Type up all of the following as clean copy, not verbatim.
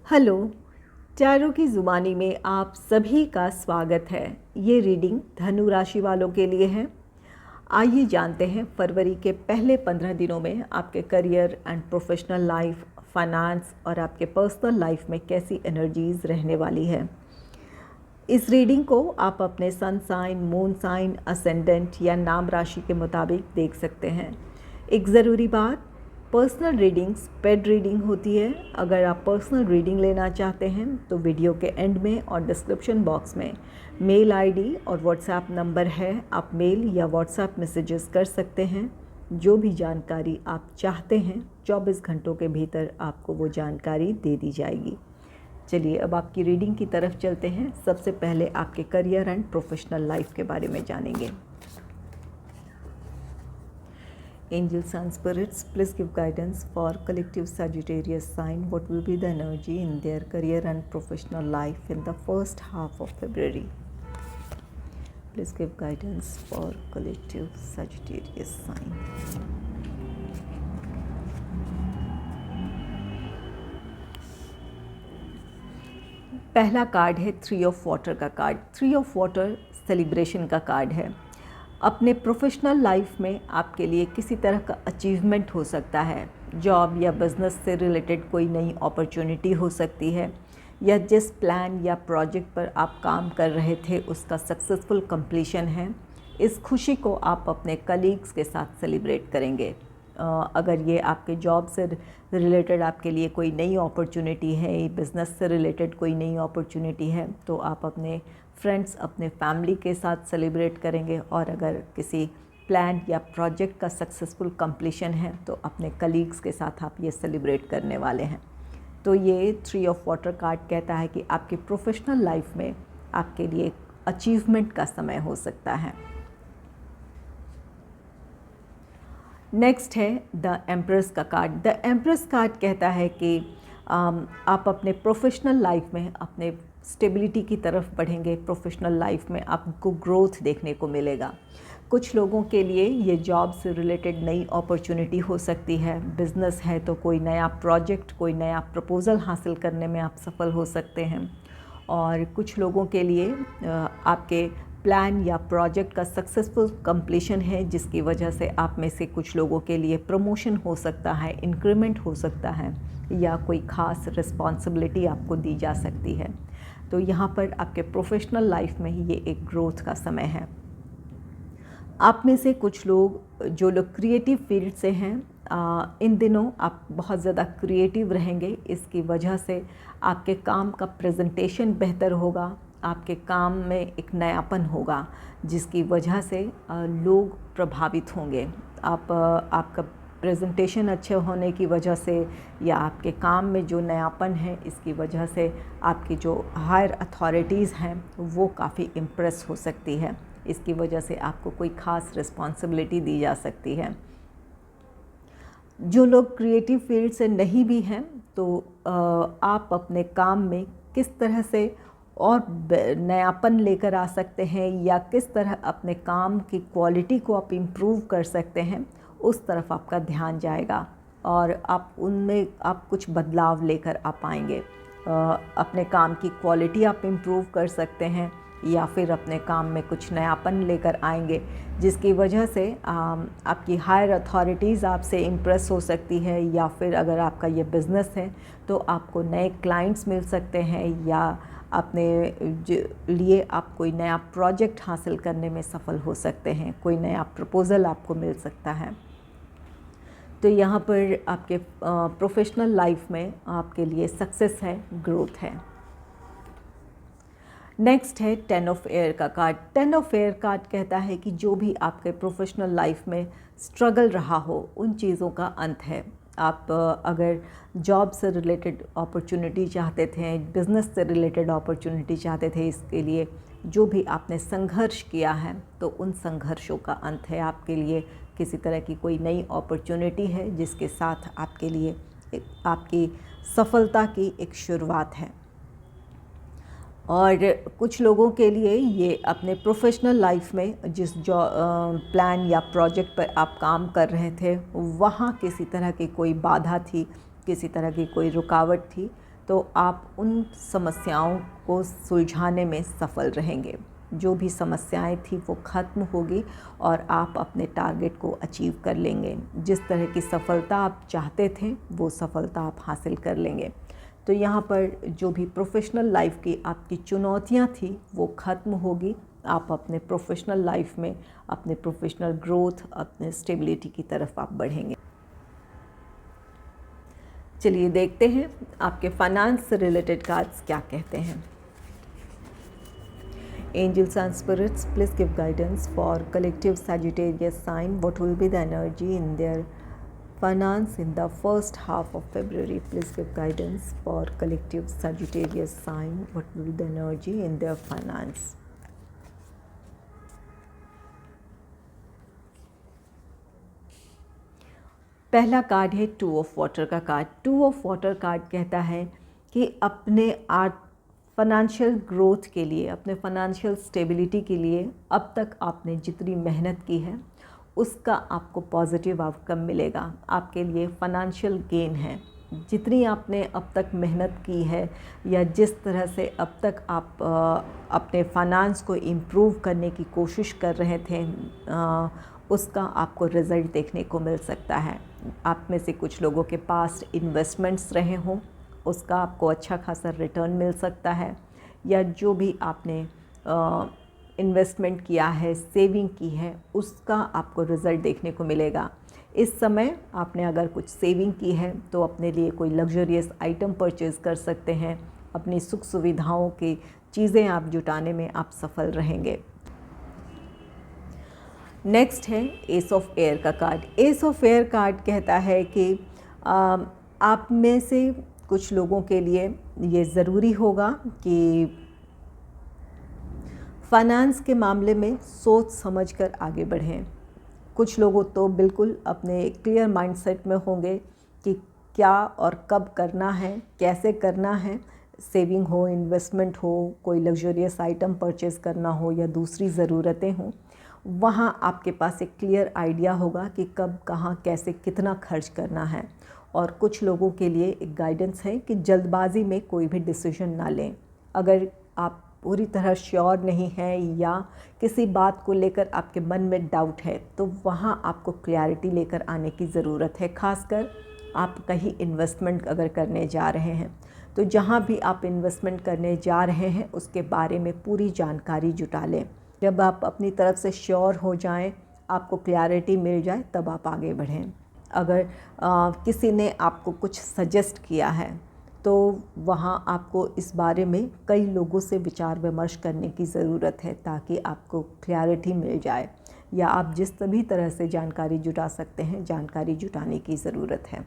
Hello. चारों की ज़ुबानी में आप सभी का स्वागत है। ये रीडिंग धनु राशि वालों के लिए है। आइए जानते हैं फरवरी के पहले 15 दिनों में आपके career and professional life, finance और आपके पर्सनल लाइफ में कैसी एनर्जीज़ रहने वाली है। इस रीडिंग को आप अपने sun sign, moon sign, ascendant या नाम राशि के मुताबिक देख सकते हैं। एक ज़रूरी बात, पर्सनल रीडिंग्स पेड रीडिंग होती है। अगर आप पर्सनल रीडिंग लेना चाहते हैं तो वीडियो के एंड में और डिस्क्रिप्शन बॉक्स में मेल आईडी और व्हाट्सएप नंबर है। आप मेल या व्हाट्सएप मैसेजेस कर सकते हैं। जो भी जानकारी आप चाहते हैं 24 घंटों के भीतर आपको वो जानकारी दे दी जाएगी। चलिए अब आपकी रीडिंग की तरफ चलते हैं। सबसे पहले आपके करियर एंड प्रोफेशनल लाइफ के बारे में जानेंगे। Angels and spirits, please give guidance for collective Sagittarius sign. What will be the energy in their career and professional life in the first half of February? Please give guidance for collective Sagittarius sign. पहला card है 3 of water का card. 3 of water celebration का card है। अपने professional life में आपके लिए किसी तरह का अचीवमेंट हो सकता है। जॉब या बिज़नेस से रिलेटेड कोई नई अपॉर्चुनिटी हो सकती है, या जिस प्लान या प्रोजेक्ट पर आप काम कर रहे थे उसका सक्सेसफुल कंप्लीशन है। इस खुशी को आप अपने कलीग्स के साथ सेलिब्रेट करेंगे। अगर ये आपके जॉब से रिलेटेड आपके लिए कोई नई अपॉर्चुनिटी है, बिज़नेस से रिलेटेड कोई नई अपॉर्चुनिटी है, तो आप अपने फ्रेंड्स, अपने फैमिली के साथ सेलिब्रेट करेंगे। और अगर किसी प्लान या प्रोजेक्ट का सक्सेसफुल कंप्लीशन है तो अपने कलीग्स के साथ आप ये सेलिब्रेट करने वाले हैं। तो ये 3 ऑफ वाटर कार्ड कहता है कि आपकी प्रोफेशनल लाइफ में आपके लिए अचीवमेंट का समय हो सकता है। नेक्स्ट है द एम्प्रेस का कार्ड। द एम्प्रेस कार्ड कहता है कि आप अपने प्रोफेशनल लाइफ में अपने स्टेबिलिटी की तरफ बढ़ेंगे। प्रोफेशनल लाइफ में आपको ग्रोथ देखने को मिलेगा। कुछ लोगों के लिए ये जॉब से रिलेटेड नई अपॉर्चुनिटी हो सकती है। बिज़नेस है तो कोई नया प्रोजेक्ट, कोई नया प्रपोज़ल हासिल करने में आप सफल हो सकते हैं। और कुछ लोगों के लिए आपके प्लान या प्रोजेक्ट का सक्सेसफुल कंप्लीशन है, जिसकी वजह से आप में से कुछ लोगों के लिए प्रमोशन हो सकता है, इंक्रीमेंट हो सकता है, या कोई ख़ास रिस्पॉन्सिबिलिटी आपको दी जा सकती है। तो यहाँ पर आपके प्रोफेशनल लाइफ में ये एक ग्रोथ का समय है। आप में से कुछ लोग जो लोग क्रिएटिव फील्ड से हैं, इन दिनों आप बहुत ज़्यादा क्रिएटिव रहेंगे। इसकी वजह से आपके काम का प्रेजेंटेशन बेहतर होगा, आपके काम में एक नयापन होगा, जिसकी वजह से लोग प्रभावित होंगे। आपका प्रेजेंटेशन अच्छे होने की वजह से या आपके काम में जो नयापन है, इसकी वजह से आपकी जो हायर अथॉरिटीज़ हैं वो काफ़ी इम्प्रेस हो सकती है। इसकी वजह से आपको कोई ख़ास रिस्पॉन्सिबिलिटी दी जा सकती है। जो लोग क्रिएटिव फील्ड से नहीं भी हैं, तो आप अपने काम में किस तरह से और नयापन लेकर आ सकते हैं, या किस तरह अपने काम की क्वालिटी को आप इम्प्रूव कर सकते हैं, उस तरफ आपका ध्यान जाएगा और आप उनमें आप कुछ बदलाव लेकर आ पाएंगे। अपने काम की क्वालिटी आप इम्प्रूव कर सकते हैं, या फिर अपने काम में कुछ नयापन लेकर आएंगे, जिसकी वजह से आपकी हायर अथॉरिटीज़ आपसे इम्प्रेस हो सकती है। या फिर अगर आपका ये बिज़नेस है तो आपको नए क्लाइंट्स मिल सकते हैं, या अपने लिए आप कोई नया प्रोजेक्ट हासिल करने में सफल हो सकते हैं, कोई नया प्रपोज़ल आपको मिल सकता है। तो यहाँ पर आपके प्रोफेशनल लाइफ में आपके लिए सक्सेस है, ग्रोथ है। नेक्स्ट है 10 ऑफ एयर का कार्ड। 10 ऑफ एयर कार्ड कहता है कि जो भी आपके प्रोफेशनल लाइफ में स्ट्रगल रहा हो, उन चीज़ों का अंत है। आप अगर जॉब से रिलेटेड अपॉर्चुनिटी चाहते थे, बिज़नेस से रिलेटेड अपॉर्चुनिटी चाहते थे, इसके लिए जो भी आपने संघर्ष किया है, तो उन संघर्षों का अंत है। आपके लिए किसी तरह की कोई नई अपॉर्चुनिटी है, जिसके साथ आपके लिए आपकी सफलता की एक शुरुआत है। और कुछ लोगों के लिए ये अपने प्रोफेशनल लाइफ में जिस प्लान या प्रोजेक्ट पर आप काम कर रहे थे, वहाँ किसी तरह की कोई बाधा थी, किसी तरह की कोई रुकावट थी, तो आप उन समस्याओं को सुलझाने में सफल रहेंगे। जो भी समस्याएं थी वो ख़त्म होगी और आप अपने टारगेट को अचीव कर लेंगे। जिस तरह की सफलता आप चाहते थे वो सफलता आप हासिल कर लेंगे। तो यहाँ पर जो भी प्रोफेशनल लाइफ की आपकी चुनौतियाँ थी वो ख़त्म होगी। आप अपने प्रोफेशनल लाइफ में अपने प्रोफेशनल ग्रोथ, अपने स्टेबिलिटी की तरफ आप बढ़ेंगे। चलिए देखते हैं आपके फाइनेंस से रिलेटेड कार्ड्स क्या कहते हैं। Angels and spirits, please give guidance for collective Sagittarius sign. What will be the energy in their finance in the first half of February? Please give guidance for collective Sagittarius sign. What will be the energy in their finance? पहला card है two of water का card. Two of water card कहता है कि अपने financial growth के लिए, अपने फाइनेंशियल स्टेबिलिटी के लिए अब तक आपने जितनी मेहनत की है उसका आपको पॉजिटिव आउटकम मिलेगा। आपके लिए फाइनेंशियल गेन है। जितनी आपने अब तक मेहनत की है या जिस तरह से अब तक आप अपने फाइनेंस को इम्प्रूव करने की कोशिश कर रहे थे, उसका आपको रिज़ल्ट देखने को मिल सकता है। आप में से कुछ लोगों के पास इन्वेस्टमेंट्स रहे हों, उसका आपको अच्छा खासा रिटर्न मिल सकता है, या जो भी आपने इन्वेस्टमेंट किया है, सेविंग की है, उसका आपको रिज़ल्ट देखने को मिलेगा। इस समय आपने अगर कुछ सेविंग की है तो अपने लिए कोई लग्जरियस आइटम परचेज़ कर सकते हैं। अपनी सुख सुविधाओं की चीज़ें आप जुटाने में आप सफल रहेंगे। नेक्स्ट है एस ऑफ एयर का card. S of air card कहता है कि आप में से कुछ लोगों के लिए ये ज़रूरी होगा कि फाइनेंस के मामले में सोच समझकर आगे बढ़ें। कुछ लोगों तो बिल्कुल अपने क्लियर माइंडसेट में होंगे कि क्या और कब करना है, कैसे करना है। सेविंग हो, इन्वेस्टमेंट हो, कोई लग्जरियस आइटम परचेज़ करना हो या दूसरी ज़रूरतें हों, वहाँ आपके पास एक क्लियर आइडिया होगा कि कब, कहाँ, कैसे, कितना खर्च करना है। और कुछ लोगों के लिए एक गाइडेंस है कि जल्दबाजी में कोई भी डिसीजन ना लें। अगर आप पूरी तरह श्योर नहीं हैं या किसी बात को लेकर आपके मन में डाउट है तो वहाँ आपको क्लैरिटी लेकर आने की ज़रूरत है। खासकर आप कहीं इन्वेस्टमेंट अगर करने जा रहे हैं तो जहाँ भी आप इन्वेस्टमेंट करने जा रहे हैं उसके बारे में पूरी जानकारी जुटा लें। जब आप अपनी तरफ से श्योर हो जाएं, आपको क्लैरिटी मिल जाए, तब आप आगे बढ़ें। अगर किसी ने आपको कुछ सजेस्ट किया है तो वहाँ आपको इस बारे में कई लोगों से विचार विमर्श करने की ज़रूरत है ताकि आपको क्लैरिटी मिल जाए, या आप जिस भी तरह से जानकारी जुटा सकते हैं, जानकारी जुटाने की ज़रूरत है।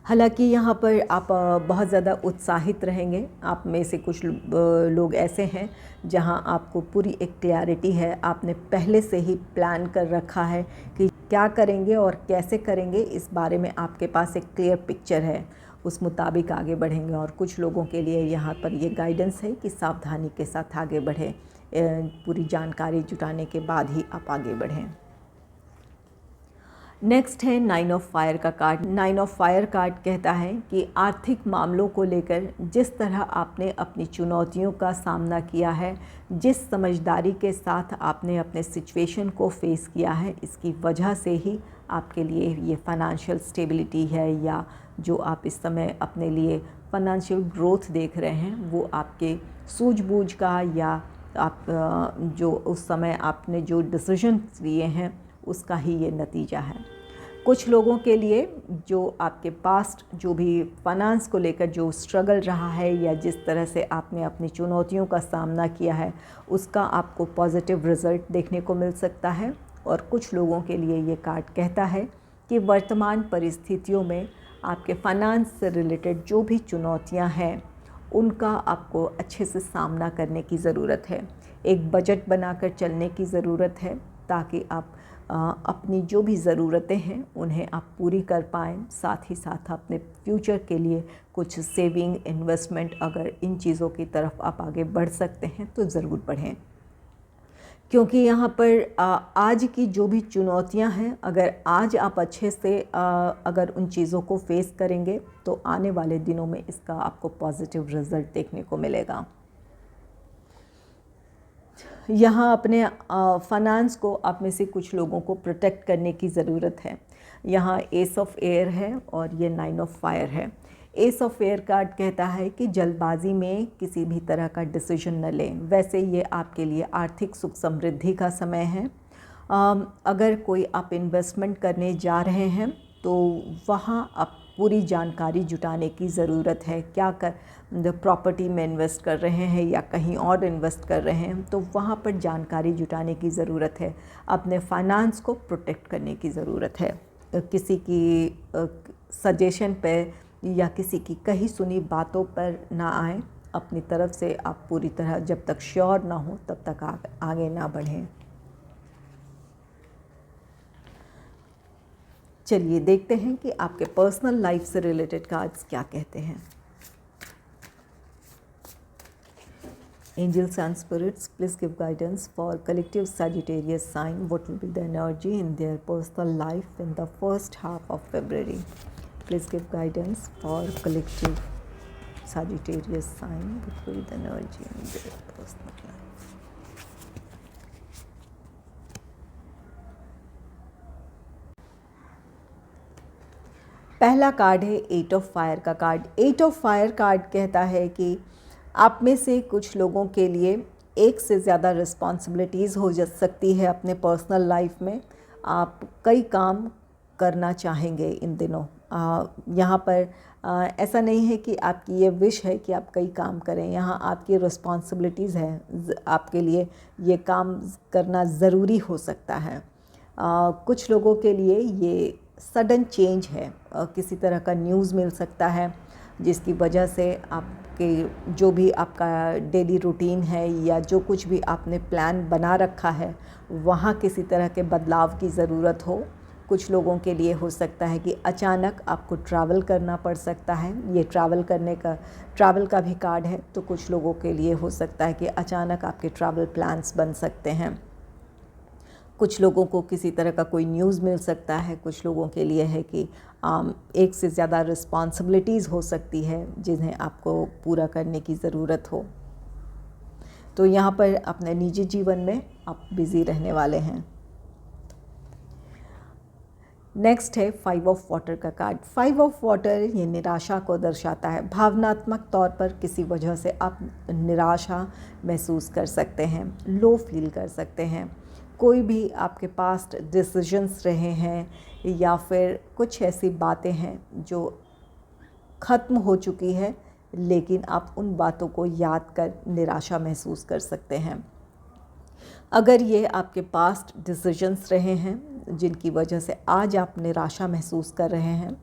हालांकि यहाँ पर आप बहुत ज़्यादा उत्साहित रहेंगे। आप में से कुछ लोग ऐसे हैं जहाँ आपको पूरी एक क्लैरिटी है, आपने पहले से ही प्लान कर रखा है कि क्या करेंगे और कैसे करेंगे। इस बारे में आपके पास एक क्लियर पिक्चर है, उस मुताबिक आगे बढ़ेंगे। और कुछ लोगों के लिए यहाँ पर ये गाइडेंस है कि सावधानी के साथ आगे बढ़ें, पूरी जानकारी जुटाने के बाद ही आप आगे बढ़ें। नेक्स्ट है नाइन ऑफ फायर का card. Nine of fire card कहता है कि आर्थिक मामलों को लेकर जिस तरह आपने अपनी चुनौतियों का सामना किया है, जिस समझदारी के साथ आपने अपने सिचुएशन को फेस किया है, इसकी वजह से ही आपके लिए ये फाइनेंशियल स्टेबिलिटी है, या जो आप इस समय अपने लिए फाइनेंशियल ग्रोथ देख रहे हैं वो आपके सूझबूझ का, या आप जो उस समय आपने जो डिसीजन लिए हैं उसका ही ये नतीजा है। कुछ लोगों के लिए जो आपके पास्ट जो भी फाइनेंस को लेकर जो स्ट्रगल रहा है या जिस तरह से आपने अपनी चुनौतियों का सामना किया है उसका आपको पॉजिटिव रिज़ल्ट देखने को मिल सकता है। और कुछ लोगों के लिए ये कार्ड कहता है कि वर्तमान परिस्थितियों में आपके फाइनेंस से रिलेटेड जो भी चुनौतियां हैं उनका आपको अच्छे से सामना करने की ज़रूरत है। एक बजट बनाकर चलने की ज़रूरत है ताकि आप अपनी जो भी ज़रूरतें हैं उन्हें आप पूरी कर पाएँ। साथ ही साथ अपने फ्यूचर के लिए कुछ सेविंग, इन्वेस्टमेंट, अगर इन चीज़ों की तरफ आप आगे बढ़ सकते हैं तो ज़रूर बढ़ें। क्योंकि यहाँ पर आज की जो भी चुनौतियाँ हैं, अगर आज आप अच्छे से अगर उन चीज़ों को फेस करेंगे तो आने वाले दिनों में इसका आपको पॉजिटिव रिज़ल्ट देखने को मिलेगा। यहाँ अपने फाइनेंस को आप में से कुछ लोगों को प्रोटेक्ट करने की ज़रूरत है। यहाँ एस ऑफ एयर है और ये 9 ऑफ फायर है। एस ऑफ एयर कार्ड कहता है कि जल्दबाजी में किसी भी तरह का डिसीजन न लें। वैसे ये आपके लिए आर्थिक सुख समृद्धि का समय है। अगर कोई आप इन्वेस्टमेंट करने जा रहे हैं तो वहाँ आप पूरी जानकारी जुटाने की ज़रूरत है। क्या प्रॉपर्टी में इन्वेस्ट कर रहे हैं या कहीं और इन्वेस्ट कर रहे हैं, तो वहाँ पर जानकारी जुटाने की ज़रूरत है। अपने फाइनेंस को प्रोटेक्ट करने की ज़रूरत है। किसी की सजेशन पे या किसी की कही सुनी बातों पर ना आए। अपनी तरफ से आप पूरी तरह जब तक श्योर ना हो तब तक आगे ना बढ़ें। चलिए देखते हैं कि आपके पर्सनल लाइफ से रिलेटेड कार्ड्स क्या कहते हैं। Angels and spirits, please give guidance for collective Sagittarius sign. What will be the energy in their personal life in the first half of February? Please give guidance for collective Sagittarius sign. What will be the energy in their personal life? पहला card है 8 of fire का card. 8 of fire card कहता है कि आप में से कुछ लोगों के लिए एक से ज़्यादा रिस्पॉन्सिबिलिटीज़ हो जा सकती है अपने पर्सनल लाइफ में। आप कई काम करना चाहेंगे इन दिनों। यहाँ पर ऐसा नहीं है कि आपकी ये विश है कि आप कई काम करें। यहाँ आपकी रिस्पॉन्सिबिलिटीज़ है, आपके लिए ये काम करना ज़रूरी हो सकता है। कुछ लोगों के लिए ये सडन चेंज है। किसी तरह का न्यूज़ मिल सकता है जिसकी वजह से आपके जो भी आपका डेली रूटीन है या जो कुछ भी आपने प्लान बना रखा है वहाँ किसी तरह के बदलाव की ज़रूरत हो। कुछ लोगों के लिए हो सकता है कि अचानक आपको ट्रैवल करना पड़ सकता है। ये ट्रैवल का भी कार्ड है, तो कुछ लोगों के लिए हो सकता है कि अचानक आपके ट्रैवल प्लान्स बन सकते हैं। कुछ लोगों को किसी तरह का कोई न्यूज़ मिल सकता है। कुछ लोगों के लिए है कि एक से ज़्यादा रिस्पॉन्सिबिलिटीज़ हो सकती है जिन्हें आपको पूरा करने की ज़रूरत हो। तो यहाँ पर अपने निजी जीवन में आप बिज़ी रहने वाले हैं। नेक्स्ट है 5 ऑफ वाटर का कार्ड। 5 ऑफ वाटर ये निराशा को दर्शाता है। भावनात्मक तौर पर किसी वजह से आप निराशा महसूस कर सकते हैं, लो फील कर सकते हैं। कोई भी आपके पास्ट डिसीजंस रहे हैं या फिर कुछ ऐसी बातें हैं जो ख़त्म हो चुकी है, लेकिन आप उन बातों को याद कर निराशा महसूस कर सकते हैं। अगर ये आपके पास्ट डिसीजंस रहे हैं जिनकी वजह से आज आप निराशा महसूस कर रहे हैं,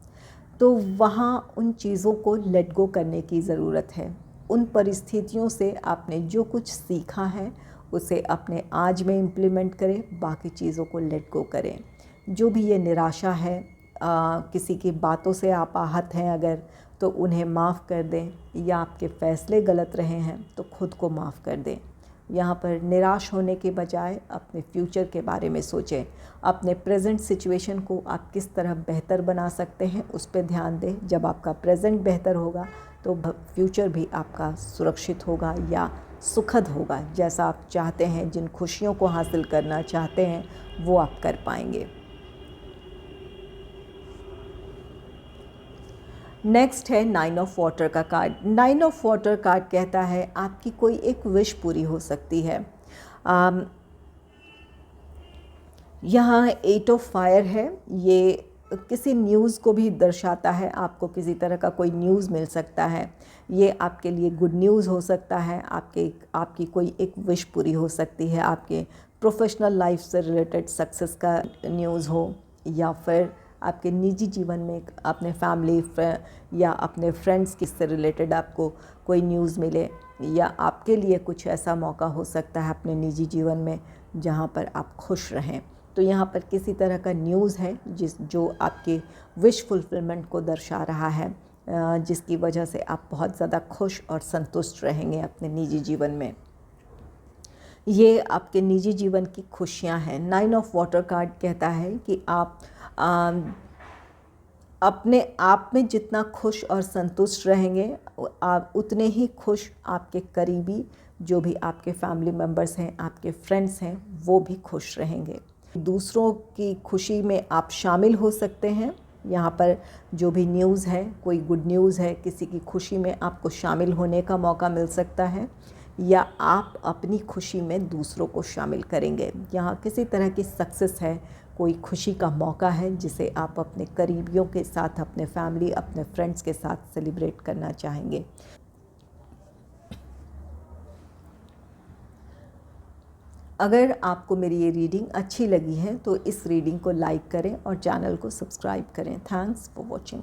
तो वहाँ उन चीज़ों को लेट गो करने की ज़रूरत है। उन परिस्थितियों से आपने जो कुछ सीखा है उसे अपने आज में इम्प्लीमेंट करें, बाकी चीज़ों को लेट गो करें। जो भी ये निराशा है, किसी की बातों से आप आहत हैं अगर, तो उन्हें माफ़ कर दें, या आपके फ़ैसले गलत रहे हैं तो खुद को माफ़ कर दें। यहाँ पर निराश होने के बजाय अपने फ्यूचर के बारे में सोचें। अपने प्रेजेंट सिचुएशन को आप किस तरह बेहतर बना सकते हैं उस पर ध्यान दें। जब आपका प्रेजेंट बेहतर होगा तो फ्यूचर भी आपका सुरक्षित होगा या सुखद होगा। जैसा आप चाहते हैं, जिन खुशियों को हासिल करना चाहते हैं वो आप कर पाएंगे। नेक्स्ट है 9 ऑफ वाटर का कार्ड। 9 ऑफ वाटर कार्ड कहता है आपकी कोई एक विश पूरी हो सकती है। यहाँ 8 ऑफ फायर है, ये किसी न्यूज़ को भी दर्शाता है। आपको किसी तरह का कोई न्यूज़ मिल सकता है, ये आपके लिए गुड न्यूज़ हो सकता है। आपकी कोई एक विश पूरी हो सकती है। आपके प्रोफेशनल लाइफ से रिलेटेड सक्सेस का न्यूज़ हो, या फिर आपके निजी जीवन में अपने फैमिली या अपने फ्रेंड्स किससे रिलेटेड आपको कोई न्यूज़ मिले, या आपके लिए कुछ ऐसा मौका हो सकता है अपने निजी जीवन में जहाँ पर आप खुश रहें। तो यहाँ पर किसी तरह का न्यूज़ है जो आपकी विश फुलफिलमेंट को दर्शा रहा है, जिसकी वजह से आप बहुत ज़्यादा खुश और संतुष्ट रहेंगे अपने निजी जीवन में। ये आपके निजी जीवन की खुशियाँ हैं। 9 ऑफ वाटर कार्ड कहता है कि आप अपने आप में जितना खुश और संतुष्ट रहेंगे, आप उतने ही खुश आपके करीबी जो भी आपके फैमिली मेम्बर्स हैं, आपके फ्रेंड्स हैं, वो भी खुश रहेंगे। दूसरों की खुशी में आप शामिल हो सकते हैं। यहाँ पर जो भी न्यूज़ है, कोई गुड न्यूज़ है, किसी की खुशी में आपको शामिल होने का मौका मिल सकता है, या आप अपनी खुशी में दूसरों को शामिल करेंगे। यहाँ किसी तरह की सक्सेस है, कोई खुशी का मौका है जिसे आप अपने करीबियों के साथ, अपने फैमिली, अपने फ्रेंड्स के साथ सेलिब्रेट करना चाहेंगे। अगर आपको मेरी ये रीडिंग अच्छी लगी है तो इस रीडिंग को लाइक करें और चैनल को सब्सक्राइब करें। Thanks for watching.